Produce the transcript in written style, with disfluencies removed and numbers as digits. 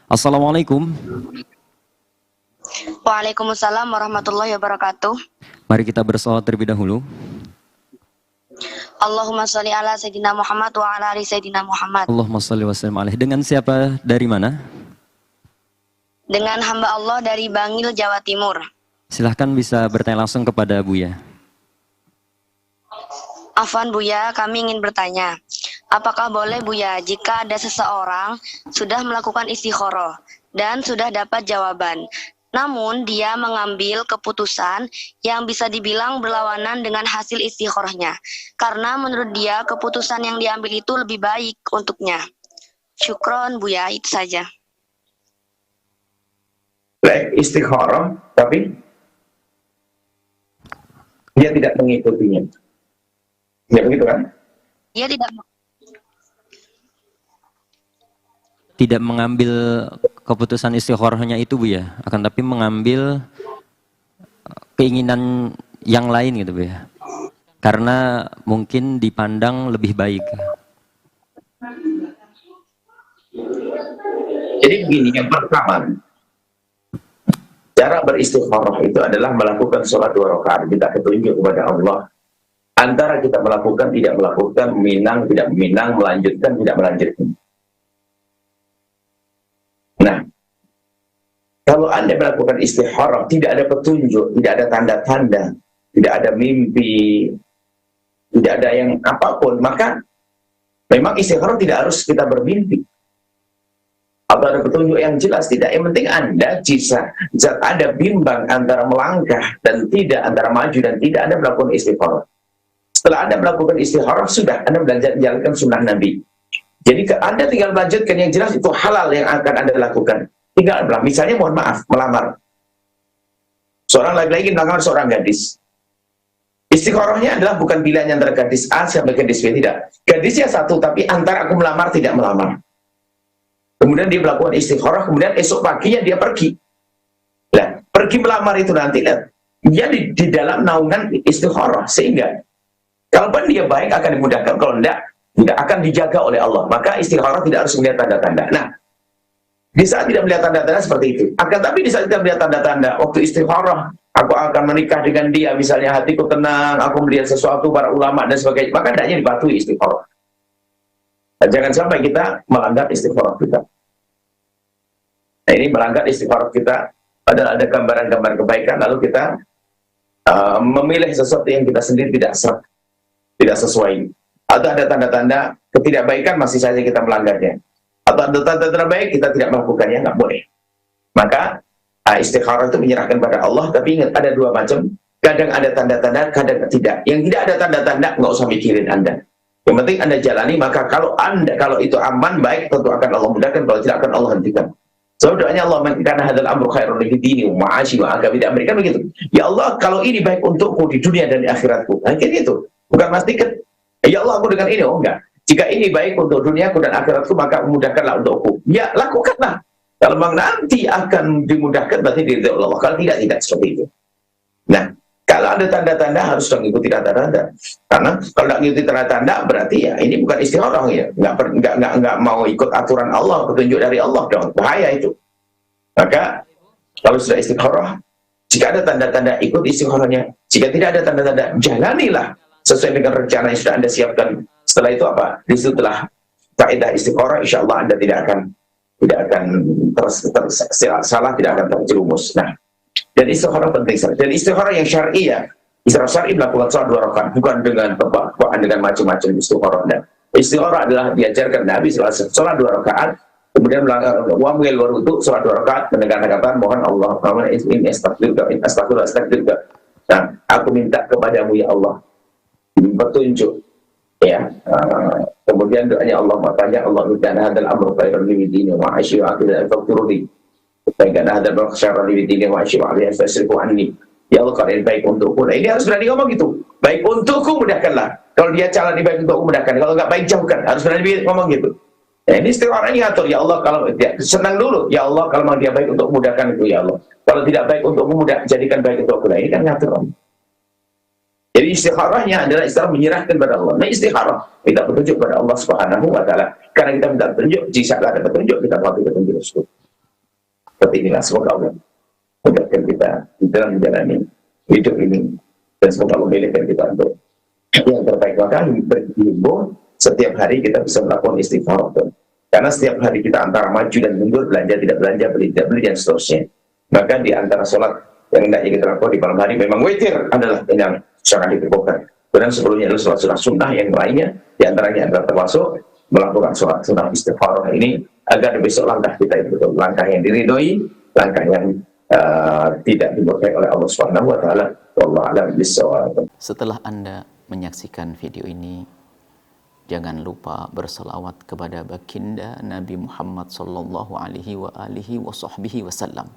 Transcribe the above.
Assalamualaikum. Waalaikumsalam warahmatullahi wabarakatuh. Mari kita bersolawat terlebih dahulu. Allahumma sholli ala Sayyidina Muhammad wa ala ali Sayyidina Muhammad. Allahumma sholli wa sallim alaih. Dengan siapa, dari mana? Dengan hamba Allah dari Bangil, Jawa Timur. Silahkan bisa bertanya langsung kepada Buya. Afwan Buya, kami ingin bertanya, apakah boleh Buya jika ada seseorang sudah melakukan istikharah dan sudah dapat jawaban, namun dia mengambil keputusan yang bisa dibilang berlawanan dengan hasil istikharahnya, karena menurut dia keputusan yang diambil itu lebih baik untuknya. Syukron Buya, itu saja. Baik, istikharah, tapi dia tidak mengikutinya. Ya begitu kan? Dia Tidak mengambil keputusan istikharahnya itu, Buya, akan tapi mengambil keinginan yang lain gitu, Buya. Karena mungkin dipandang lebih baik. Jadi begini, yang pertama, cara beristikharah itu adalah melakukan sholat 2 rakaat, kita petunjuk kepada Allah. Antara kita melakukan, tidak melakukan, meminang, tidak meminang, melanjutkan, tidak melanjutkan. Nah, kalau Anda melakukan istikharah, tidak ada petunjuk, tidak ada tanda-tanda, tidak ada mimpi, tidak ada yang apapun, maka memang istikharah tidak harus kita bermimpi. Atau ada petunjuk yang jelas, tidak. Yang penting Anda jika ada bimbang antara melangkah dan tidak, antara maju dan tidak, Anda melakukan istikharah. Setelah Anda melakukan istikharah, sudah Anda belajar menjalankan sunnah Nabi. Jadi Anda tinggal melanjutkan yang jelas, itu halal yang akan Anda lakukan. Tinggal misalnya, mohon maaf, melamar. Seorang laki-laki melamar seorang gadis. Istikharahnya adalah bukan pilihan antara gadis A sampai gadis B, tidak. Gadisnya satu, tapi antara aku melamar, tidak melamar. Kemudian dia melakukan istikharah, kemudian esok paginya dia pergi. Nah, pergi melamar itu nanti, dia di dalam naungan istikharah, sehingga kalaupun dia baik akan dimudahkan, kalau tidak akan dijaga oleh Allah. Maka istikharah tidak harus melihat tanda-tanda. Nah, di saat tidak melihat tanda-tanda seperti itu. Akan tapi di saat tidak melihat tanda-tanda, waktu istikharah, aku akan menikah dengan dia, misalnya hatiku tenang, aku melihat sesuatu, para ulama dan sebagainya, maka hendaknya dipatuhi istikharah. Dan jangan sampai kita melanggar istikharah kita. Nah, ini melanggar istikharah kita adalah ada gambaran-gambar kebaikan, lalu kita memilih sesuatu yang kita sendiri tidak sesuai. Atau ada tanda-tanda ketidakbaikan, masih saja kita melanggarnya. Atau ada tanda-tanda baik, kita tidak melakukannya, nggak boleh. Maka istikharah itu menyerahkan pada Allah, tapi ingat ada dua macam. Kadang ada tanda-tanda, kadang tidak. Yang tidak ada tanda-tanda, nggak usah mikirin Anda. Yang penting Anda jalani, maka kalau itu aman, baik, tentu akan Allah mudahkan, kalau tidak akan Allah hentikan. So doanya Allah, karena hadal amru khairun li dini wa ma'ashi wa agabi Amerika begitu. Ya Allah, kalau ini baik untukku di dunia dan di akhiratku. Nah, gitu. Bukan pastikan, ya Allah, aku dengan ini, oh enggak. Jika ini baik untuk duniaku dan akhiratku, maka mudahkanlah untukku. Ya, lakukanlah. Kalau memang nanti akan dimudahkan, berarti diri Allah. Kalau tidak seperti itu. Nah, kalau ada tanda-tanda, harus mengikuti tanda-tanda. Karena kalau tidak mengikuti tanda-tanda, berarti ya ini bukan istikharah ya. Nggak mau ikut aturan Allah, petunjuk dari Allah dong. Bahaya itu. Maka kalau sudah istikharah, jika ada tanda-tanda, ikut istikharahnya. Jika tidak ada tanda-tanda, jalanilah sesuai dengan rencana yang sudah Anda siapkan. Setelah itu apa? Setelah kaidah istikharah, insya Allah Anda tidak akan salah, tidak akan terjerumus. Nah, dan istikharah penting sekali. Dan istikharah yang syar'i ya, istikharah syar'i melakukan sholat 2 rakaat, bukan dengan pembawaan dengan macam-macam istikharah. Dan istikharah adalah diajarkan Nabi SAW, sholat 2 rakaat, kemudian wamil warudu, sholat 2 rakaat, mendengarkan kata mohon Allah, ini astagfirullah. Nah, aku minta kepadamu ya Allah petunjuk, ya. Kemudian doanya Allah bertanya, Allah minta hadal amru khairun li dini wa ashi wa akhirati faghfirli. Baik, ada bersyarah li dini wa ashi wa akhirati fasrifu anni. Ya Allah, kalau ini baik untukku. Nah, ini harus berani ngomong gitu. Baik untukku, mudahkanlah. Kalau dia calon ini baik untukku, mudahkan. Kalau enggak baik, jauhkan. Harus berani ngomong gitu. Nah, ini istikharah ini ngatur, ya Allah, kalau dia senang dulu, ya Allah, kalau memang dia baik untuk mudahkan itu, ya Allah. Kalau tidak baik untukmu, jadikan baik untukku. Nah, ini kan ngatur. Jadi istikharahnya adalah istilah menyerahkan kepada Allah. Nah, istikharah minta petunjuk kepada Allah Subhanahu wa taala. Karena kita minta petunjuk, jika ada petunjuk kita patuhi petunjuk tersebut. Seperti inilah, semoga Allah mudahkan kita di dalam menjalani hidup ini, dan semoga Allah memilihkan kita untuk yang terbaik. Maka berhimbau setiap hari kita bisa melakukan istighfar. Karena setiap hari kita antara maju dan mundur, belanja tidak belanja, beli tidak beli, dan seterusnya. Maka di antara sholat yang hendaknya kita lakukan di malam hari memang witir adalah yang sangat dibutuhkan. Dan sebelumnya adalah sholat sunnah yang lainnya, di antaranya adalah termasuk melakukan sholat sunnah istighfar ini, agar besok langkah kita itu betul langkah yang diridhoi, langkah yang tidak dimurkai oleh Allah Subhanahu wa taala. Wallahu a'lam bishawab. Setelah Anda menyaksikan video ini, jangan lupa berselawat kepada baginda Nabi Muhammad sallallahu alaihi wa alihi wasallam.